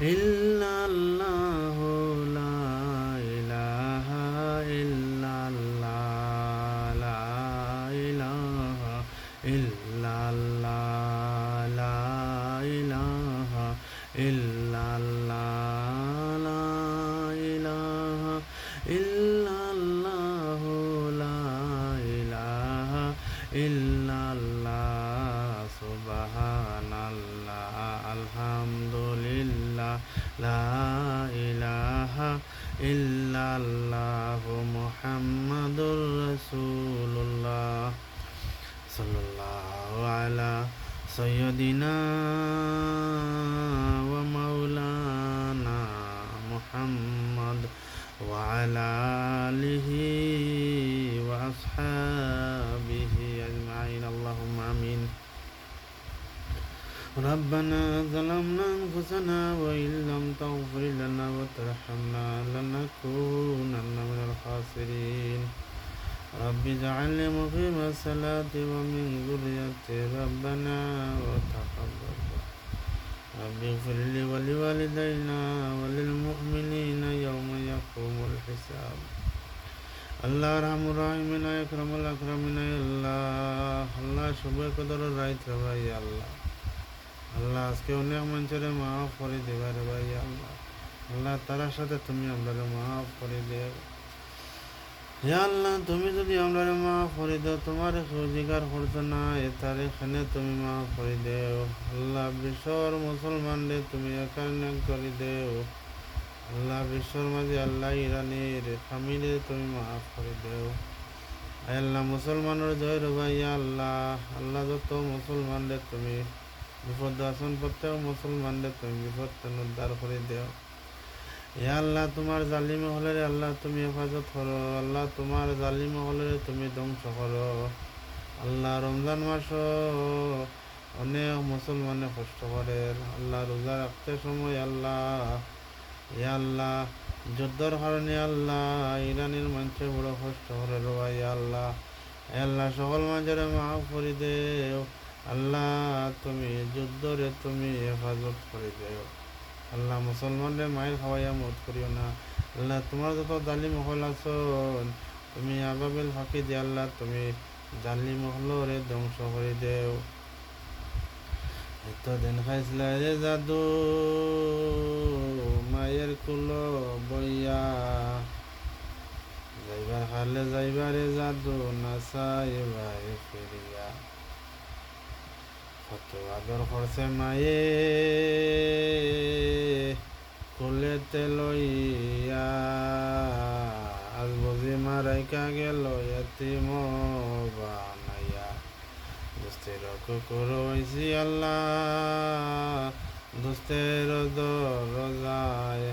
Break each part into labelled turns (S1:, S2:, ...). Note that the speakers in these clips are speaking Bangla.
S1: ইল্লাল্লাহু লা ইলাহা ইল্লাল্লাহ লা ইলাহা ইল্লাল্লাহ লা ইলাহা ইল্লাল্লাহ লা ইলাহা ইল্লাল্লাহু লা ইলাহা ইল্লাল্লাহ সুবহানাল্লাহ আলহামদুলিল্লাহ লা ইলাহা ইল্লাল্লাহু মুহাম্মাদুর রাসূলুল্লাহ সাল্লাল্লাহু আলা সাইয়্যিদিনা ওয়া মাওলানা মুহাম্মদ ওয়া আলা আলিহি ওয়া আসহাবিহি আজমাইন আল্লাহুম্মা আমিন ربنا ظلمنا أنفسنا وإن لم تغفر لنا وترحمنا لنكونن من الخاسرين رب اجعلني مقيم الصلاة ومن ذريتي ربنا وتقبل رب اغفر لي ولوالدينا وللمؤمنين يوم يقوم الحساب আল্লাহ রাহমুর রাহিমিন আকরামুল আকরামিন আল্লাহ আল্লাহ শুভে কদর রাইত ভাই আল্লাহ আল্লাহ আজকে অনেক মানুষের মাফ করে দেবার ভাই আল্লাহ আল্লাহ তার সাথে তুমি আমরা মাফ করে দেব হে আল্লাহ তুমি যদি আমরা মাফ করে দাও তোমার অধিকার করছো না তার এখানে তুমি মাফ করে দেও আল্লাহ বিশ্বর মুসলমানদের তুমি একান্ন করে দেও আল্লাহ বিশ্বর মাঝে আল্লাহ ইরানের ফ্যামিলি তুমি মাফ করে দেও আল্লাহ মুসলমানের জয় ভাই আল্লাহ আল্লাহ যত মুসলমানদের তুমি বিপদ আসন প্রত্যেক মুসলমানদের তুমি বিপদ উদ্ধার করে দেও ইয়া আল্লাহ তোমার জালিম হলে আল্লাহ তুমি হেফাজত করো আল্লাহ তোমার জালিম হলে তুমি ধ্বংস করো আল্লাহ রমজান মাস অনেক মুসলমানে কষ্ট করে আল্লাহ রোজা রাখতে সময় আল্লাহ ইয়া আল্লাহ যুদ্ধর কারণে আল্লাহ ইরানের মানুষে বড় কষ্ট করে রোয়া ইয়া আল্লাহ আল্লাহ সকল মানুষের মাফ করে দেও আল্লাহ তুমি যুদ্ধরে তুমি হেফাজত করে দেও আল্লাহ মুসলমানদের মায়ের খাওয়াইয়া মত করিও না আল্লাহ তোমার যত জালিম হল আসন তুমি আবাবিল ফাঁকি দিয়ে আল্লাহ তুমি জালিম হলরে ধ্বংস করে দেও এত দিন খাইছিল রে জাদু মায়ের কুলো বইয়া যাইবার খালে যাইবারে জাদু নাচাইবার ফিরিয়া কত আদর করছে মায়ে কোলেতে লইয়া আজ বুঝি মারাইকা গেল এতিম বানাইয়া দুস্তের কুকুর হইছি আল্লাহ দুস্তের রোজায়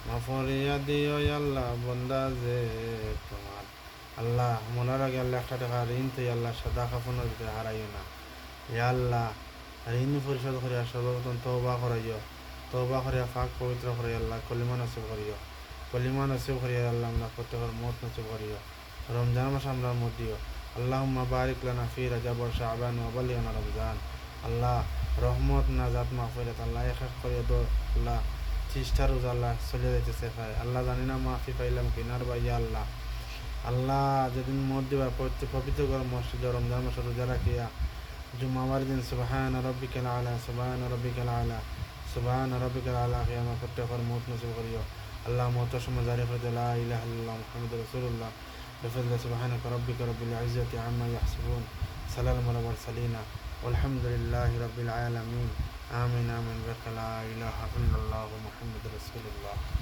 S1: মাফরিয়া দিও আল্লাহ বন্দা যে তোমার আল্লাহ মনার আগে আল্লাহ 1 টাকা ঋণ তুই আল্লাহ সাদা কাফনের ভিতরে হারাইও না ইয়া আল্লাহ ঋণ পরিশোধ করিয়া সর্বপ্রথম তওবা করাইও তওবা করিয়া পাক পবিত্র করিয়া আল্লাহ কলিমা নসিব করিও কলিমা নসিব করিয়া আল্লাহ আমরা প্রত্যেকের মত নসিব করিও রমজান মাস আমরা মত দিও আল্লাহুম্মা বারিক লানা ফি রাজাব ওয়া শাবান ওয়া বাল্লিগনা রমজান আল্লাহ রহমত নাজাত মাগফিরাত আল্লাহ এক করিয়া দো আল্লাহ 30টা রোজা আল্লাহ চলে যাইতেছে আল্লাহ জানি না মাফি পাইলাম কিনার ভাই আল্লাহ আল্লাহ যেদিন মত দিবা পবিত্র মসজিদ রমজান মাস রোজা রাখিয়া জুমাবার দিন সুবহান রাব্বিকাল আলা সুবহান রাব্বিকাল আলা সুবহান রাব্বিকাল আলা কিয়ামত প্রত্যেকের মত নসিব করিও আল্লাহ মতের সময় জারি করে লা ইলাহা ইল্লাল্লাহ মুহাম্মাদুর রাসূলুল্লাহ বিফadli সুবহানাকা রাব্বিকা রাব্বিল ইজ্জাতি আম্মা ইয়াসিফুন সালামুন আলাল মুরসালিন ওয়ালহামদুলিল্লাহি রাব্বিল আলামিন আমিন আমিন লা ইলাহা ইল্লাল্লাহ মুহাম্মাদুর রাসূলুল্লাহ।